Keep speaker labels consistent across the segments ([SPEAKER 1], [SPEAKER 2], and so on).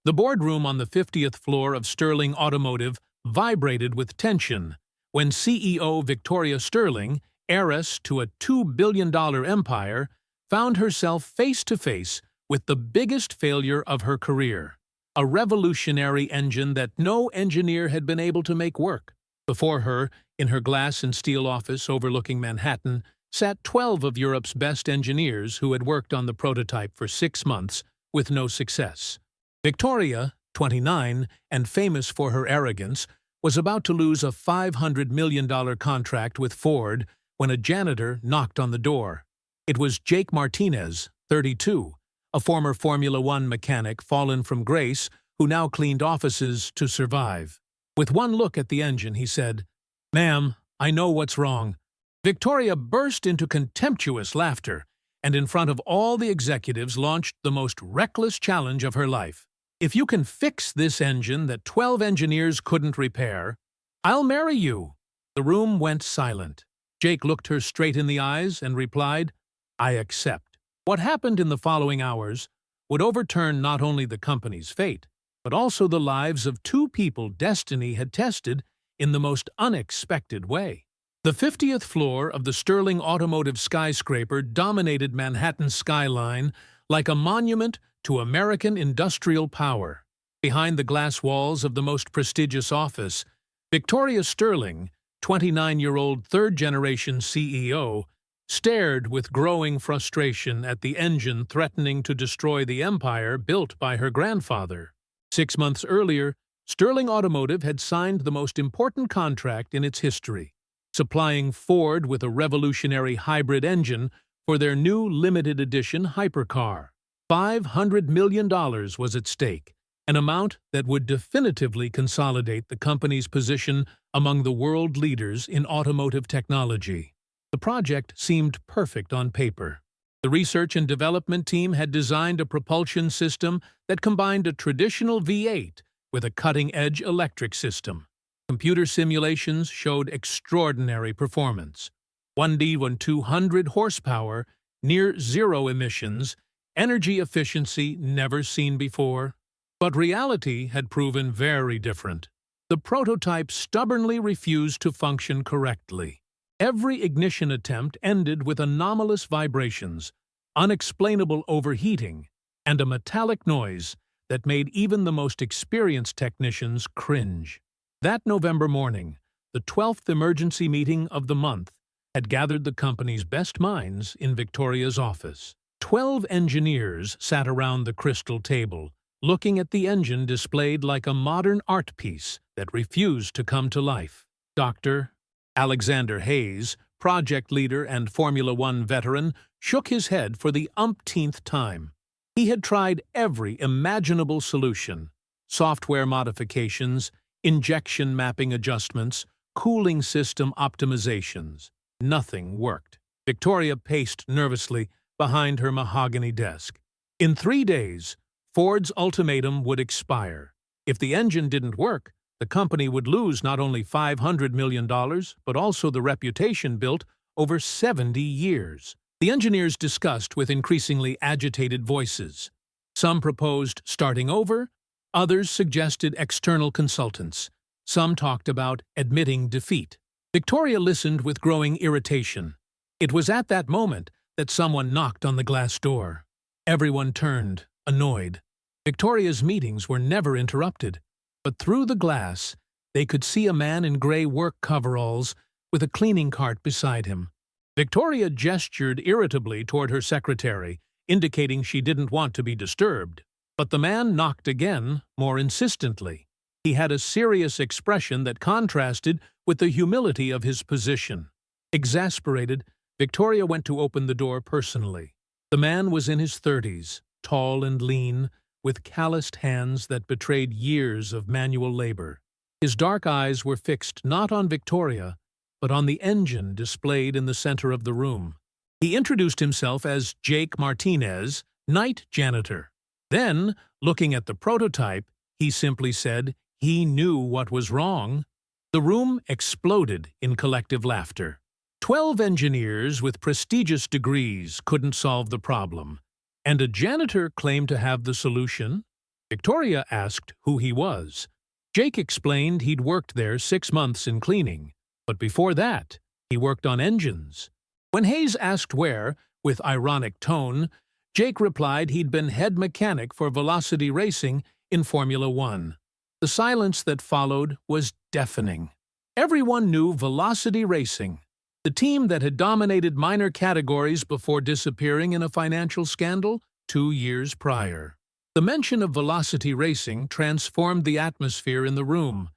[SPEAKER 1] The boardroom on the 50th floor of Sterling Automotive vibrated with tension when CEO Victoria Sterling, heiress to a $2 billion empire, found herself face-to-face with the biggest failure of her career, a revolutionary engine that no engineer had been able to make work. Before her, in her glass and steel office overlooking Manhattan, sat 12 of Europe's best engineers who had worked on the prototype for 6 months with no success. Victoria, 29, and famous for her arrogance, was about to lose a $500 million contract with Ford when a janitor knocked on the door. It was Jake Martinez, 32, a former Formula One mechanic fallen from grace who now cleaned offices to survive. With one look at the engine, he said, "Ma'am, I know what's wrong." Victoria burst into contemptuous laughter and in front of all the executives launched the most reckless challenge of her life. "If you can fix this engine that 12 engineers couldn't repair, I'll marry you." The room went silent. Jake looked her straight in the eyes and replied, "I accept." What happened in the following hours would overturn not only the company's fate, but also the lives of 2 people destiny had tested in the most unexpected way. The 50th floor of the Sterling Automotive skyscraper dominated Manhattan's skyline like a monument to American industrial power. Behind the glass walls of the most prestigious office, Victoria Sterling, 29-year-old third-generation CEO, stared with growing frustration at the engine threatening to destroy the empire built by her grandfather. 6 months earlier, Sterling Automotive had signed the most important contract in its history, supplying Ford with a revolutionary hybrid engine for their new limited-edition hypercar. $500 million was at stake, an amount that would definitively consolidate the company's position among the world leaders in automotive technology. The project seemed perfect on paper. The research and development team had designed a propulsion system that combined a traditional V8 with a cutting-edge electric system. Computer simulations showed extraordinary performance. 200 horsepower, near-zero emissions, energy efficiency never seen before. But reality had proven very different. The prototype stubbornly refused to function correctly. Every ignition attempt ended with anomalous vibrations, unexplainable overheating, and a metallic noise that made even the most experienced technicians cringe. That November morning, the 12th emergency meeting of the month, had gathered the company's best minds in Victoria's office. 12 engineers sat around the crystal table, looking at the engine displayed like a modern art piece that refused to come to life. Dr. Alexander Hayes, project leader and Formula One veteran, shook his head for the umpteenth time. He had tried every imaginable solution: software modifications, injection mapping adjustments, cooling system optimizations. Nothing worked. Victoria paced nervously behind her mahogany desk. In 3 days, Ford's ultimatum would expire. If the engine didn't work, the company would lose not only $500 million, but also the reputation built over 70 years. The engineers discussed with increasingly agitated voices. Some proposed starting over, others suggested external consultants. Some talked about admitting defeat. Victoria listened with growing irritation. It was at that moment that someone knocked on the glass door. Everyone turned, annoyed. Victoria's meetings were never interrupted. But through the glass, they could see a man in gray work coveralls with a cleaning cart beside him. Victoria gestured irritably toward her secretary, indicating she didn't want to be disturbed. But the man knocked again, more insistently. He had a serious expression that contrasted with the humility of his position. Exasperated, Victoria went to open the door personally. The man was in his 30s, tall and lean, with calloused hands that betrayed years of manual labor. His dark eyes were fixed not on Victoria, but on the engine displayed in the center of the room. He introduced himself as Jake Martinez, night janitor. Then, looking at the prototype, he simply said he knew what was wrong. The room exploded in collective laughter. 12 engineers with prestigious degrees couldn't solve the problem, and a janitor claimed to have the solution. Victoria asked who he was. Jake explained he'd worked there 6 months in cleaning, but before that, he worked on engines. When Hayes asked where, with ironic tone, Jake replied he'd been head mechanic for Velocity Racing in Formula One. The silence that followed was deafening. Everyone knew Velocity Racing, the team that had dominated minor categories before disappearing in a financial scandal 2 years prior. The mention of Velocity Racing transformed the atmosphere in the room.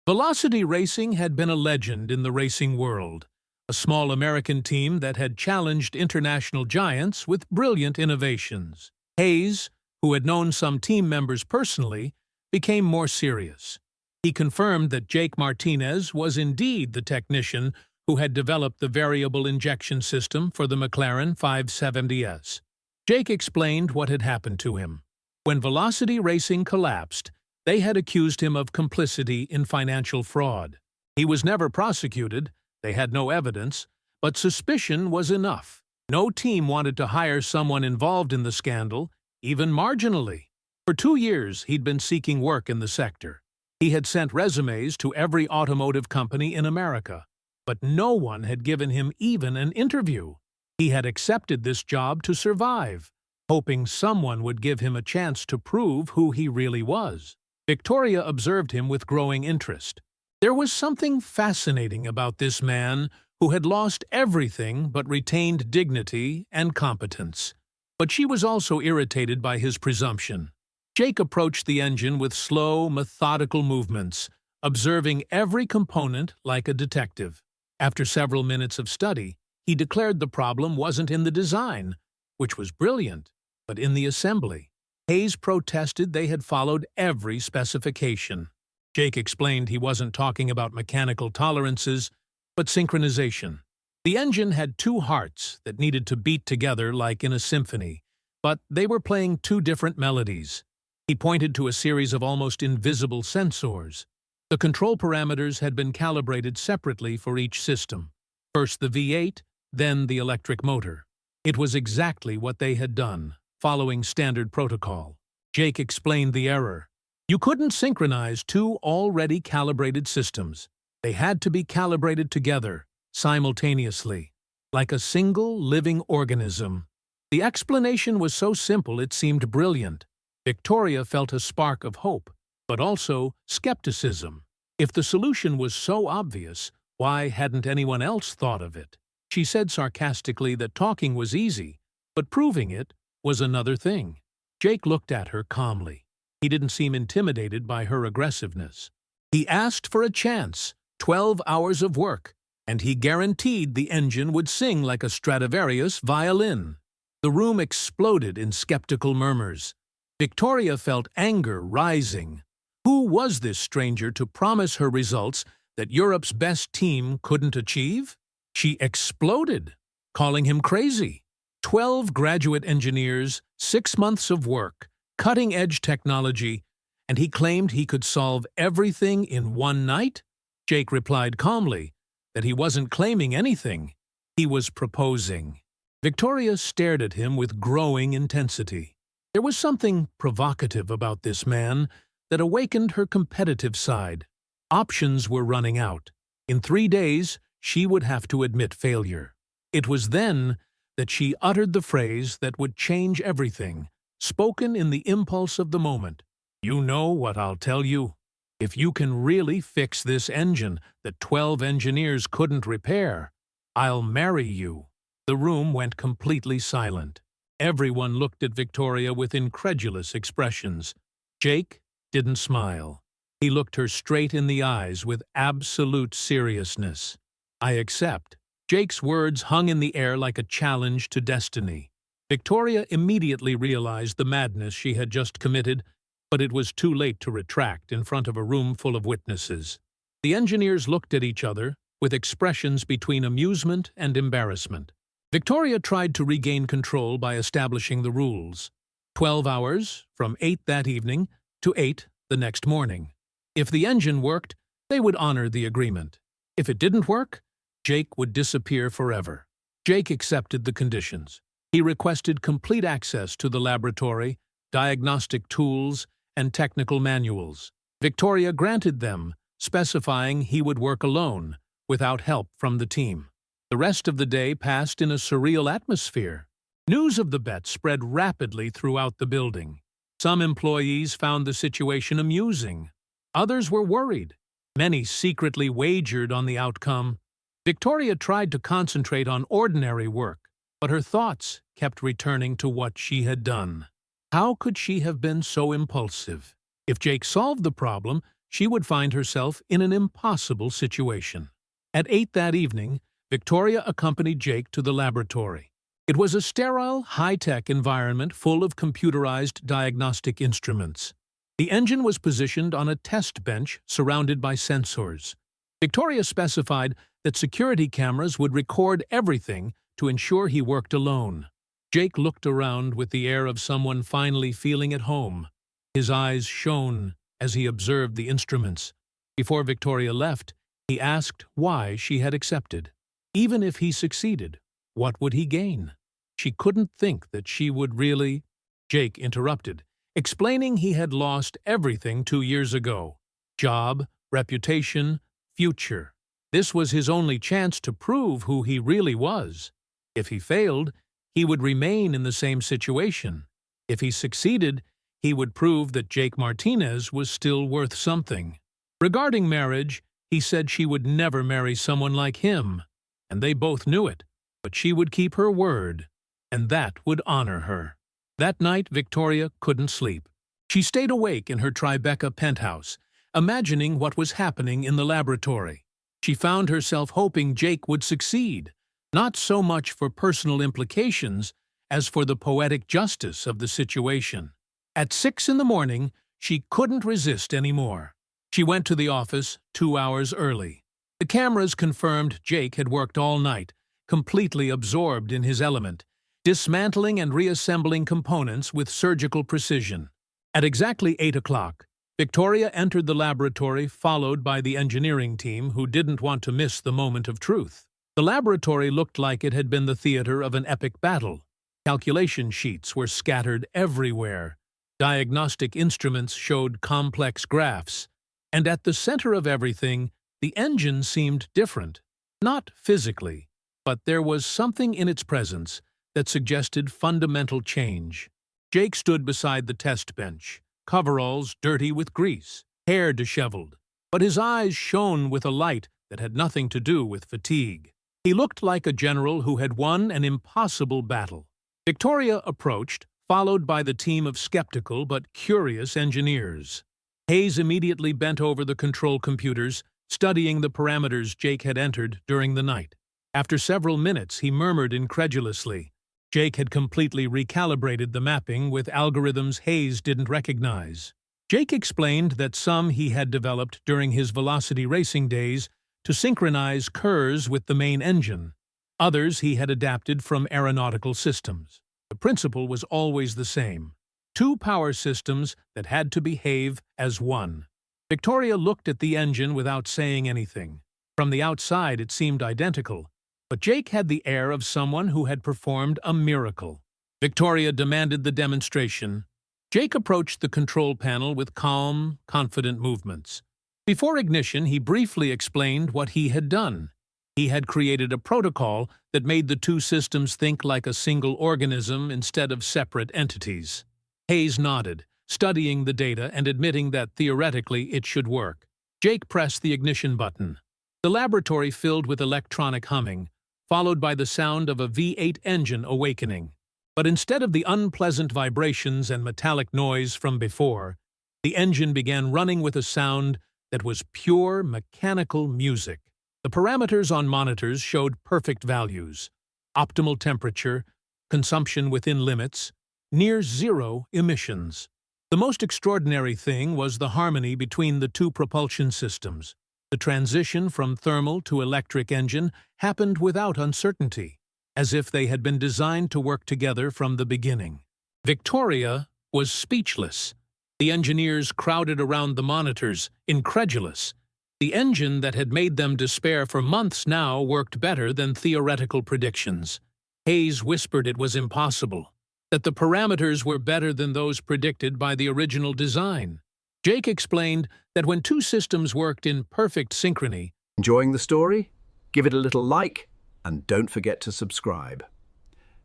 [SPEAKER 1] Velocity Racing had been a legend in the racing world, a small American team that had challenged international giants with brilliant innovations. Hayes, who had known some team members personally, became more serious. He confirmed that Jake Martinez was indeed the technician who had developed the variable injection system for the McLaren 570S. Jake explained what had happened to him. When Velocity Racing collapsed, they had accused him of complicity in financial fraud. He was never prosecuted, they had no evidence, but suspicion was enough. No team wanted to hire someone involved in the scandal, even marginally. For 2 years, he'd been seeking work in the sector. He had sent resumes to every automotive company in America, but no one had given him even an interview. He had accepted this job to survive, hoping someone would give him a chance to prove who he really was. Victoria observed him with growing interest. There was something fascinating about this man who had lost everything but retained dignity and competence. But she was also irritated by his presumption. Jake approached the engine with slow, methodical movements, observing every component like a detective. After several minutes of study, he declared the problem wasn't in the design, which was brilliant, but in the assembly. Hayes protested they had followed every specification. Jake explained he wasn't talking about mechanical tolerances, but synchronization. The engine had 2 hearts that needed to beat together like in a symphony, but they were playing 2 different melodies. He pointed to a series of almost invisible sensors. The control parameters had been calibrated separately for each system. First the V8, then the electric motor. It was exactly what they had done, following standard protocol. Jake explained the error. You couldn't synchronize 2 already calibrated systems. They had to be calibrated together, simultaneously, like a single living organism. The explanation was so simple it seemed brilliant. Victoria felt a spark of hope, but also skepticism. If the solution was so obvious, why hadn't anyone else thought of it? She said sarcastically that talking was easy, but proving it was another thing. Jake looked at her calmly. He didn't seem intimidated by her aggressiveness. He asked for a chance, 12 hours of work, and he guaranteed the engine would sing like a Stradivarius violin. The room exploded in skeptical murmurs. Victoria felt anger rising. Who was this stranger to promise her results that Europe's best team couldn't achieve? She exploded, calling him crazy. 12 graduate engineers, 6 months of work, cutting-edge technology, and he claimed he could solve everything in one night? Jake replied calmly that he wasn't claiming anything. He was proposing. Victoria stared at him with growing intensity. There was something provocative about this man that awakened her competitive side. Options were running out. In 3 days, she would have to admit failure. It was then that she uttered the phrase that would change everything, spoken in the impulse of the moment. You know what I'll tell you? If you can really fix this engine that 12 engineers couldn't repair, I'll marry you. The room went completely silent. Everyone looked at Victoria with incredulous expressions. Jake didn't smile. He looked her straight in the eyes with absolute seriousness. I accept. Jake's words hung in the air like a challenge to destiny. Victoria immediately realized the madness she had just committed, but it was too late to retract in front of a room full of witnesses. The engineers looked at each other with expressions between amusement and embarrassment. Victoria tried to regain control by establishing the rules. 12 hours, from 8 that evening to 8 the next morning. If the engine worked, they would honor the agreement. If it didn't work, Jake would disappear forever. Jake accepted the conditions. He requested complete access to the laboratory, diagnostic tools, and technical manuals. Victoria granted them, specifying he would work alone, without help from the team. The rest of the day passed in a surreal atmosphere. News of the bet spread rapidly throughout the building. Some employees found the situation amusing. Others were worried. Many secretly wagered on the outcome. Victoria tried to concentrate on ordinary work, but her thoughts kept returning to what she had done. How could she have been so impulsive? If Jake solved the problem, she would find herself in an impossible situation. At 8 that evening, Victoria accompanied Jake to the laboratory. It was a sterile, high-tech environment full of computerized diagnostic instruments. The engine was positioned on a test bench surrounded by sensors. Victoria specified that security cameras would record everything to ensure he worked alone. Jake looked around with the air of someone finally feeling at home. His eyes shone as he observed the instruments. Before Victoria left, he asked why she had accepted. Even if he succeeded, what would he gain? She couldn't think that she would really... Jake interrupted, explaining he had lost everything 2 years ago. Job, reputation, future. This was his only chance to prove who he really was. If he failed, he would remain in the same situation. If he succeeded, he would prove that Jake Martinez was still worth something. Regarding marriage, he said she would never marry someone like him, and they both knew it, but she would keep her word, and that would honor her. That night, Victoria couldn't sleep. She stayed awake in her Tribeca penthouse, imagining what was happening in the laboratory. She found herself hoping Jake would succeed, not so much for personal implications as for the poetic justice of the situation. At 6 in the morning, she couldn't resist anymore. She went to the office 2 hours early. The cameras confirmed Jake had worked all night, completely absorbed in his element, dismantling and reassembling components with surgical precision. At exactly 8 o'clock, Victoria entered the laboratory, followed by the engineering team who didn't want to miss the moment of truth. The laboratory looked like it had been the theater of an epic battle. Calculation sheets were scattered everywhere. Diagnostic instruments showed complex graphs. And at the center of everything, the engine seemed different. Not physically, but there was something in its presence that suggested fundamental change. Jake stood beside the test bench, coveralls dirty with grease, hair disheveled, but his eyes shone with a light that had nothing to do with fatigue. He looked like a general who had won an impossible battle. Victoria approached, followed by the team of skeptical but curious engineers. Hayes immediately bent over the control computers, studying the parameters Jake had entered during the night. After several minutes, he murmured incredulously. Jake had completely recalibrated the mapping with algorithms Hayes didn't recognize. Jake explained that some he had developed during his velocity racing days to synchronize Kerrs with the main engine. Others he had adapted from aeronautical systems. The principle was always the same. 2 power systems that had to behave as one. Victoria looked at the engine without saying anything. From the outside it seemed identical, but Jake had the air of someone who had performed a miracle. Victoria demanded the demonstration. Jake approached the control panel with calm, confident movements. Before ignition, he briefly explained what he had done. He had created a protocol that made the 2 systems think like a single organism instead of separate entities. Hayes nodded, studying the data and admitting that theoretically it should work. Jake pressed the ignition button. The laboratory filled with electronic humming, followed by the sound of a V8 engine awakening. But instead of the unpleasant vibrations and metallic noise from before, the engine began running with a sound that was pure mechanical music. The parameters on monitors showed perfect values: optimal temperature, consumption within limits, near zero emissions. The most extraordinary thing was the harmony between the 2 propulsion systems. The transition from thermal to electric engine happened without uncertainty, as if they had been designed to work together from the beginning. Victoria was speechless. The engineers crowded around the monitors, incredulous. The engine that had made them despair for months now worked better than theoretical predictions. Hayes whispered it was impossible. that the parameters were better than those predicted by the original design. Jake explained that when two systems worked in perfect synchrony.
[SPEAKER 2] Enjoying the story? Give it a little like and don't forget to subscribe.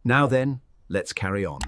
[SPEAKER 2] Now then, let's carry on.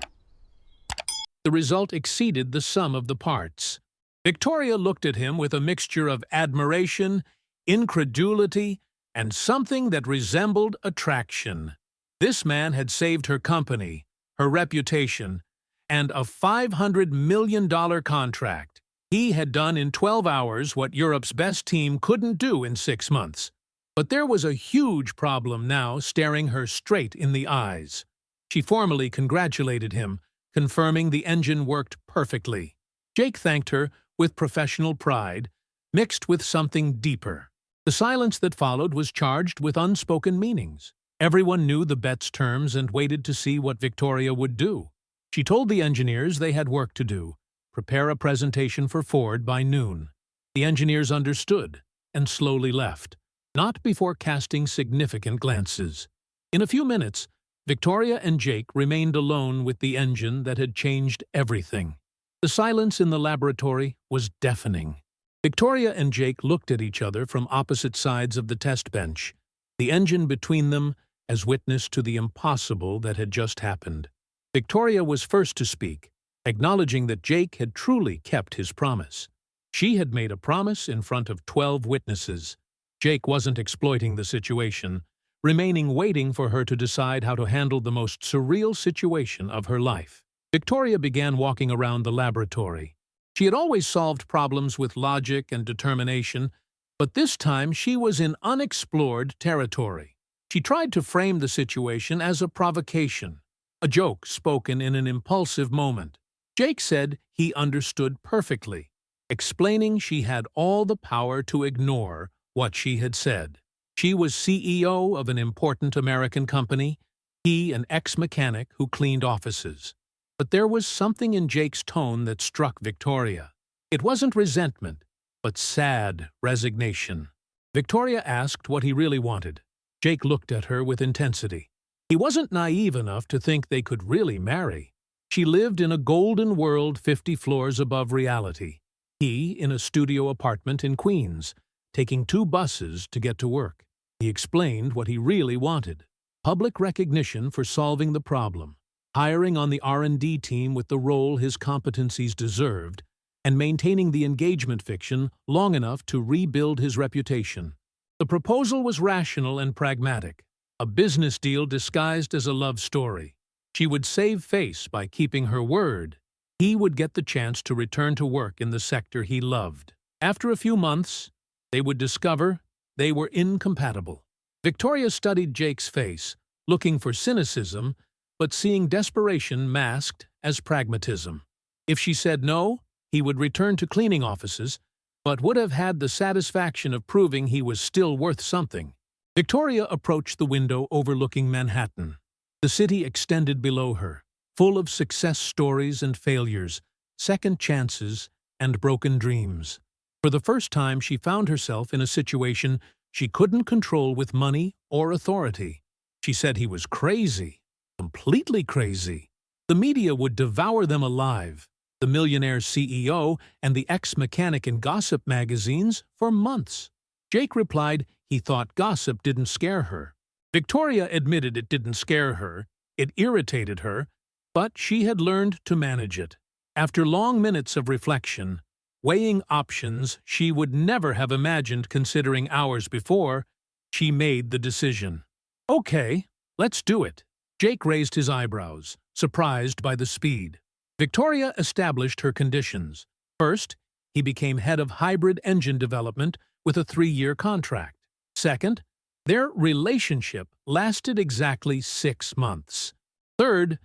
[SPEAKER 1] The result exceeded the sum of the parts. Victoria looked at him with a mixture of admiration, incredulity, and something that resembled attraction. This man had saved her company, her reputation, and a $500 million contract. He had done in 12 hours what Europe's best team couldn't do in 6 months. But there was a huge problem now staring her straight in the eyes. She formally congratulated him, confirming the engine worked perfectly. Jake thanked her with professional pride, mixed with something deeper. The silence that followed was charged with unspoken meanings. Everyone knew the bet's terms and waited to see what Victoria would do. She told the engineers they had work to do, prepare a presentation for Ford by noon. The engineers understood and slowly left, not before casting significant glances. In a few minutes, Victoria and Jake remained alone with the engine that had changed everything. The silence in the laboratory was deafening. Victoria and Jake looked at each other from opposite sides of the test bench, the engine between them as witness to the impossible that had just happened. Victoria was first to speak, acknowledging that Jake had truly kept his promise. She had made a promise in front of 12 witnesses. Jake wasn't exploiting the situation, remaining waiting for her to decide how to handle the most surreal situation of her life. Victoria began walking around the laboratory. She had always solved problems with logic and determination, but this time she was in unexplored territory. She tried to frame the situation as a provocation, a joke spoken in an impulsive moment. Jake said he understood perfectly, explaining she had all the power to ignore what she had said. She was CEO of an important American company, he an ex-mechanic who cleaned offices. But there was something in Jake's tone that struck Victoria. It wasn't resentment, but sad resignation. Victoria asked what he really wanted. Jake looked at her with intensity. He wasn't naive enough to think they could really marry. She lived in a golden world 50 floors above reality. He in a studio apartment in Queens, taking 2 buses to get to work. He explained what he really wanted: public recognition for solving the problem, hiring on the R&D team with the role his competencies deserved, and maintaining the engagement fiction long enough to rebuild his reputation. The proposal was rational and pragmatic, a business deal disguised as a love story. She would save face by keeping her word. He would get the chance to return to work in the sector he loved. After a few months, they would discover they were incompatible. Victoria studied Jake's face, looking for cynicism, but seeing desperation masked as pragmatism. If she said no, he would return to cleaning offices, but would have had the satisfaction of proving he was still worth something. Victoria approached the window overlooking Manhattan. The city extended below her, full of success stories and failures, second chances, and broken dreams. For the first time, she found herself in a situation she couldn't control with money or authority. She said he was crazy, completely crazy. The media would devour them alive, the millionaire CEO and the ex-mechanic in gossip magazines for months. Jake replied he thought gossip didn't scare her. Victoria admitted it didn't scare her, it irritated her, but she had learned to manage it. After long minutes of reflection, weighing options she would never have imagined considering hours before, she made the decision. Okay, let's do it. Jake raised his eyebrows, surprised by the speed. Victoria established her conditions. First, he became head of hybrid engine development with a 3-year contract. Second, their relationship lasted exactly 6 months. Third,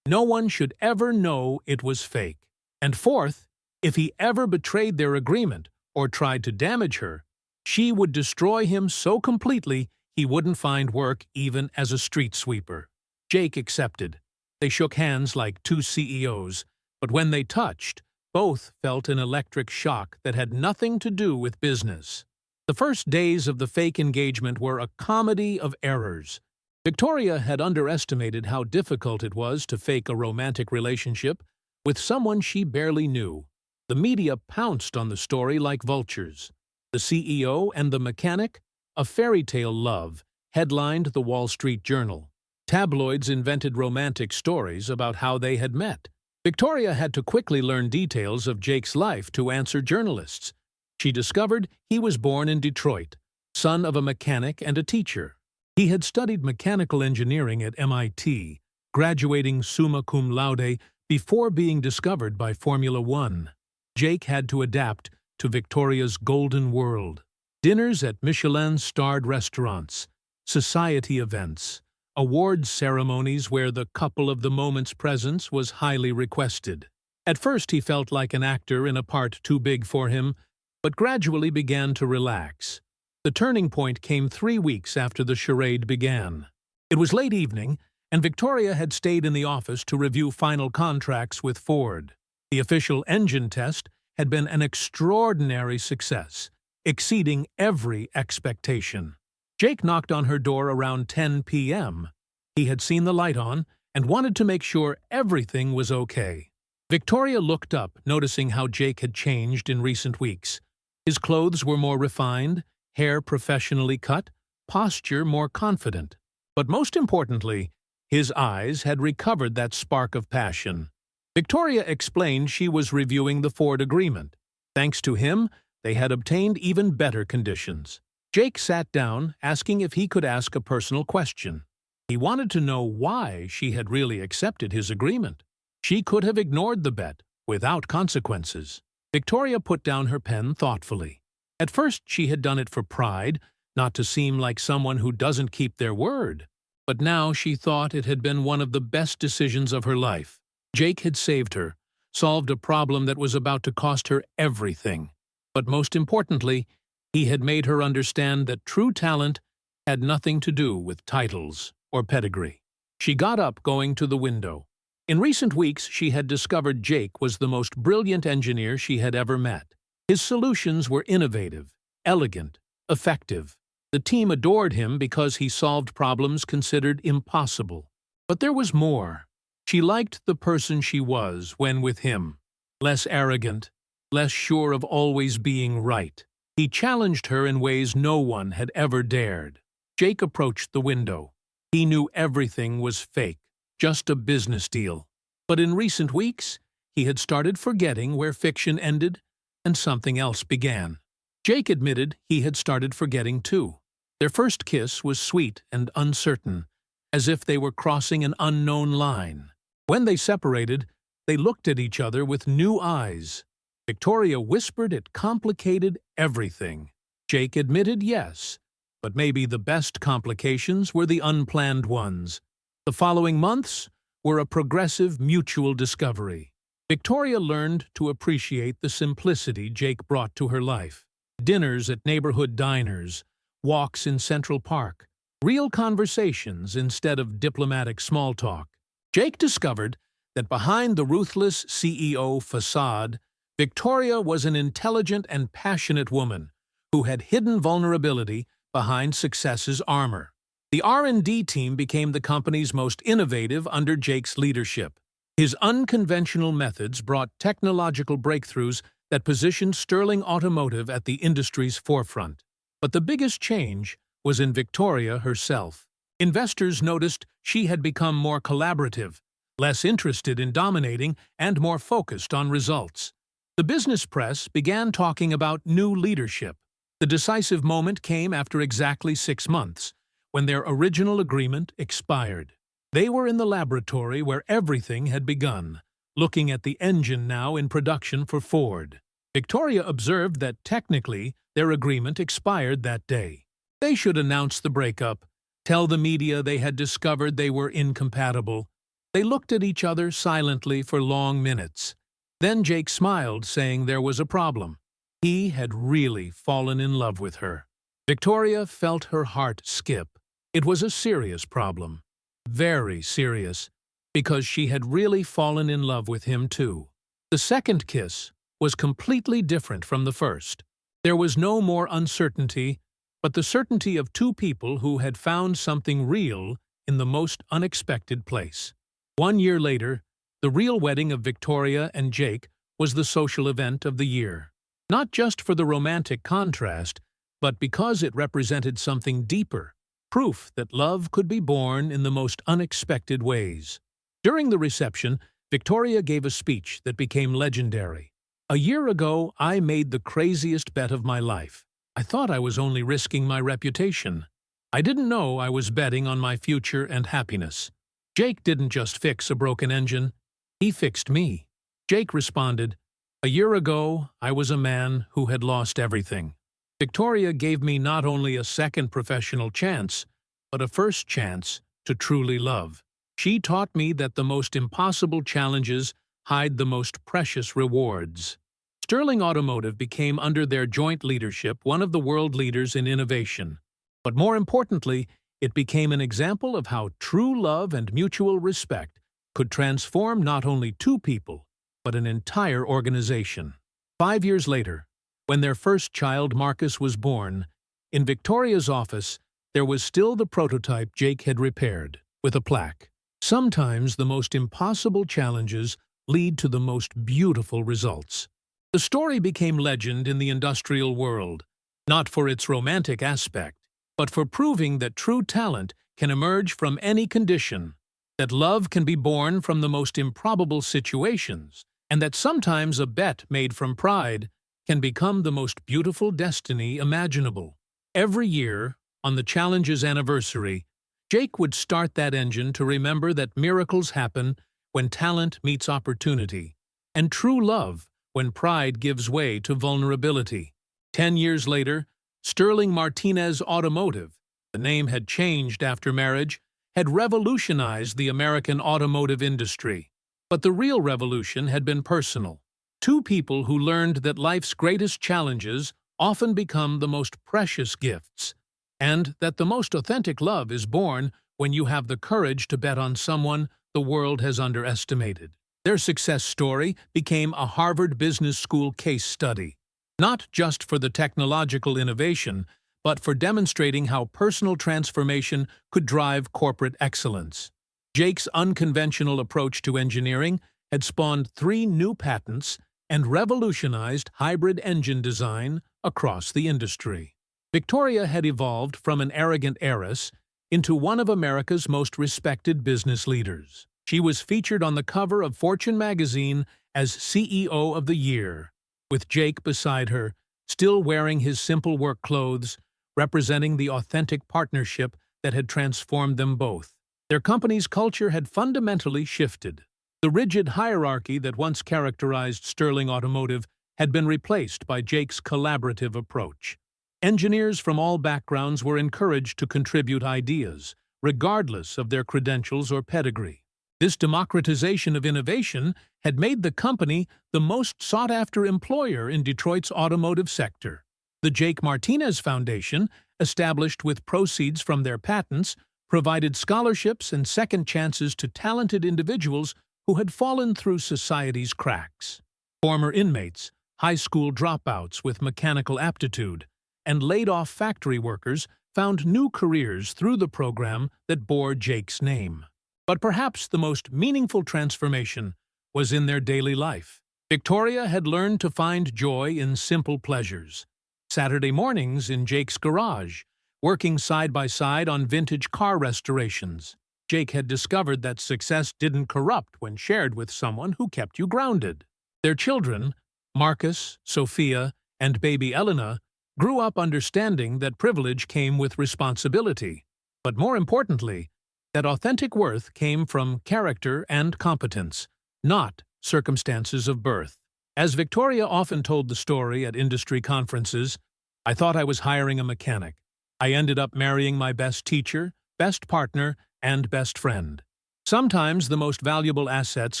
[SPEAKER 1] no one should ever know it was fake. And fourth, if he ever betrayed their agreement or tried to damage her, she would destroy him so completely he wouldn't find work even as a street sweeper. Jake accepted. They shook hands like 2 CEOs, but when they touched, both felt an electric shock that had nothing to do with business. The first days of the fake engagement were a comedy of errors. Victoria had underestimated how difficult it was to fake a romantic relationship with someone she barely knew. The media pounced on the story like vultures. The CEO and the mechanic, a fairy tale love, headlined the Wall Street Journal. Tabloids invented romantic stories about how they had met. Victoria had to quickly learn details of Jake's life to answer journalists. She discovered he was born in Detroit, son of a mechanic and a teacher. He had studied mechanical engineering at MIT, graduating summa cum laude before being discovered by Formula One. Jake had to adapt to Victoria's golden world. Dinners at Michelin-starred restaurants, society events, awards ceremonies where the couple of the moment's presence was highly requested. At first he felt like an actor in a part too big for him, but gradually began to relax. The turning point came 3 weeks after the charade began. It was late evening, and Victoria had stayed in the office to review final contracts with Ford. The official engine test had been an extraordinary success, exceeding every expectation. Jake knocked on her door around 10 p.m. He had seen the light on and wanted to make sure everything was okay. Victoria looked up, noticing how Jake had changed in recent weeks. His clothes were more refined, hair professionally cut, posture more confident. But most importantly, his eyes had recovered that spark of passion. Victoria explained she was reviewing the Ford agreement. Thanks to him, they had obtained even better conditions. Jake sat down, asking if he could ask a personal question. He wanted to know why she had really accepted his agreement. She could have ignored the bet, without consequences. Victoria put down her pen thoughtfully. At first, she had done it for pride, not to seem like someone who doesn't keep their word. But now she thought it had been one of the best decisions of her life. Jake had saved her, solved a problem that was about to cost her everything. But most importantly, he had made her understand that true talent had nothing to do with titles or pedigree. She got up, going to the window. In recent weeks, she had discovered Jake was the most brilliant engineer she had ever met. His solutions were innovative, elegant, effective. The team adored him because he solved problems considered impossible. But there was more. She liked the person she was when with him. Less arrogant, less sure of always being right. He challenged her in ways no one had ever dared. Jake approached the window. He knew everything was fake, just a business deal. But in recent weeks, he had started forgetting where fiction ended and something else began. Jake admitted he had started forgetting too. Their first kiss was sweet and uncertain, as if they were crossing an unknown line. When they separated, they looked at each other with new eyes. Victoria whispered it complicated everything. Jake admitted yes, but maybe the best complications were the unplanned ones. The following months were a progressive mutual discovery. Victoria learned to appreciate the simplicity Jake brought to her life. Dinners at neighborhood diners, walks in Central Park, real conversations instead of diplomatic small talk. Jake discovered that behind the ruthless CEO facade, Victoria was an intelligent and passionate woman who had hidden vulnerability behind success's armor. The R&D team became the company's most innovative under Jake's leadership. His unconventional methods brought technological breakthroughs that positioned Sterling Automotive at the industry's forefront. But the biggest change was in Victoria herself. Investors noticed she had become more collaborative, less interested in dominating, and more focused on results. The business press began talking about new leadership. The decisive moment came after exactly 6 months, when their original agreement expired. They were in the laboratory where everything had begun, looking at the engine now in production for Ford. Victoria observed that technically their agreement expired that day. They should announce the breakup, tell the media they had discovered they were incompatible. They looked at each other silently for long minutes. Then Jake smiled, saying there was a problem. He had really fallen in love with her. Victoria felt her heart skip. It was a serious problem. Very serious, because she had really fallen in love with him too. The second kiss was completely different from the first. There was no more uncertainty, but the certainty of two people who had found something real in the most unexpected place. 1 year later, the real wedding of Victoria and Jake was the social event of the year. Not just for the romantic contrast, but because it represented something deeper, proof that love could be born in the most unexpected ways. During the reception, Victoria gave a speech that became legendary. "A year ago, I made the craziest bet of my life. I thought I was only risking my reputation. I didn't know I was betting on my future and happiness. Jake didn't just fix a broken engine, he fixed me." Jake responded, "A year ago, I was a man who had lost everything. Victoria gave me not only a second professional chance, but a first chance to truly love. She taught me that the most impossible challenges hide the most precious rewards." Sterling Automotive became, under their joint leadership, one of the world leaders in innovation. But more importantly, it became an example of how true love and mutual respect could transform not only two people, but an entire organization. 5 years later, when their first child, Marcus, was born, in Victoria's office, there was still the prototype Jake had repaired, with a plaque. "Sometimes the most impossible challenges lead to the most beautiful results." The story became legend in the industrial world, not for its romantic aspect, but for proving that true talent can emerge from any condition, that love can be born from the most improbable situations, and that sometimes a bet made from pride can become the most beautiful destiny imaginable. Every year, on the challenge's anniversary, Jake would start that engine to remember that miracles happen when talent meets opportunity, and true love when pride gives way to vulnerability. 10 years later, Sterling Martinez Automotive, the name had changed after marriage, had revolutionized the American automotive industry. But the real revolution had been personal. Two people who learned that life's greatest challenges often become the most precious gifts, and that the most authentic love is born when you have the courage to bet on someone the world has underestimated. Their success story became a Harvard Business School case study, not just for the technological innovation, but for demonstrating how personal transformation could drive corporate excellence. Jake's unconventional approach to engineering had spawned 3 new patents and revolutionized hybrid engine design across the industry. Victoria had evolved from an arrogant heiress into one of America's most respected business leaders. She was featured on the cover of Fortune magazine as CEO of the Year, with Jake beside her, still wearing his simple work clothes, representing the authentic partnership that had transformed them both. Their company's culture had fundamentally shifted. The rigid hierarchy that once characterized Sterling Automotive had been replaced by Jake's collaborative approach. Engineers from all backgrounds were encouraged to contribute ideas, regardless of their credentials or pedigree. This democratization of innovation had made the company the most sought-after employer in Detroit's automotive sector. The Jake Martinez Foundation, established with proceeds from their patents, provided scholarships and second chances to talented individuals who had fallen through society's cracks. Former inmates, high school dropouts with mechanical aptitude, and laid-off factory workers found new careers through the program that bore Jake's name. But perhaps the most meaningful transformation was in their daily life. Victoria had learned to find joy in simple pleasures. Saturday mornings in Jake's garage, working side by side on vintage car restorations. Jake had discovered that success didn't corrupt when shared with someone who kept you grounded. Their children, Marcus, Sophia, and baby Elena, grew up understanding that privilege came with responsibility, but more importantly, that authentic worth came from character and competence, not circumstances of birth. As Victoria often told the story at industry conferences, "I thought I was hiring a mechanic. I ended up marrying my best teacher, best partner, and best friend." Sometimes the most valuable assets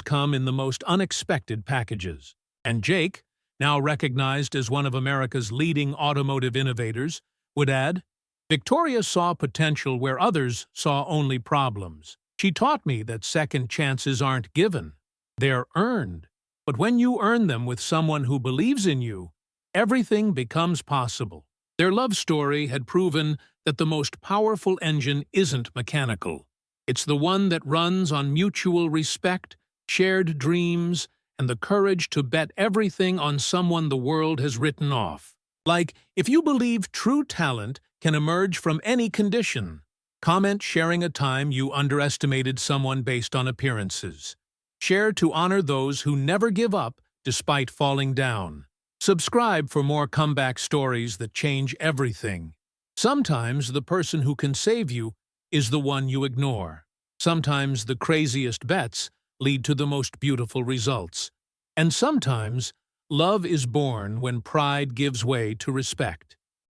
[SPEAKER 1] come in the most unexpected packages. And Jake, now recognized as one of America's leading automotive innovators, would add, "Victoria saw potential where others saw only problems. She taught me that second chances aren't given. They're earned. But when you earn them with someone who believes in you, everything becomes possible." Their love story had proven that the most powerful engine isn't mechanical. It's the one that runs on mutual respect, shared dreams, and the courage to bet everything on someone the world has written off. Like, if you believe true talent can emerge from any condition. Comment sharing a time you underestimated someone based on appearances. Share to honor those who never give up despite falling down. Subscribe for more comeback stories that change everything. Sometimes the person who can save you is the one you ignore. Sometimes the craziest bets lead to the most beautiful results. And sometimes love is born when pride gives way to respect.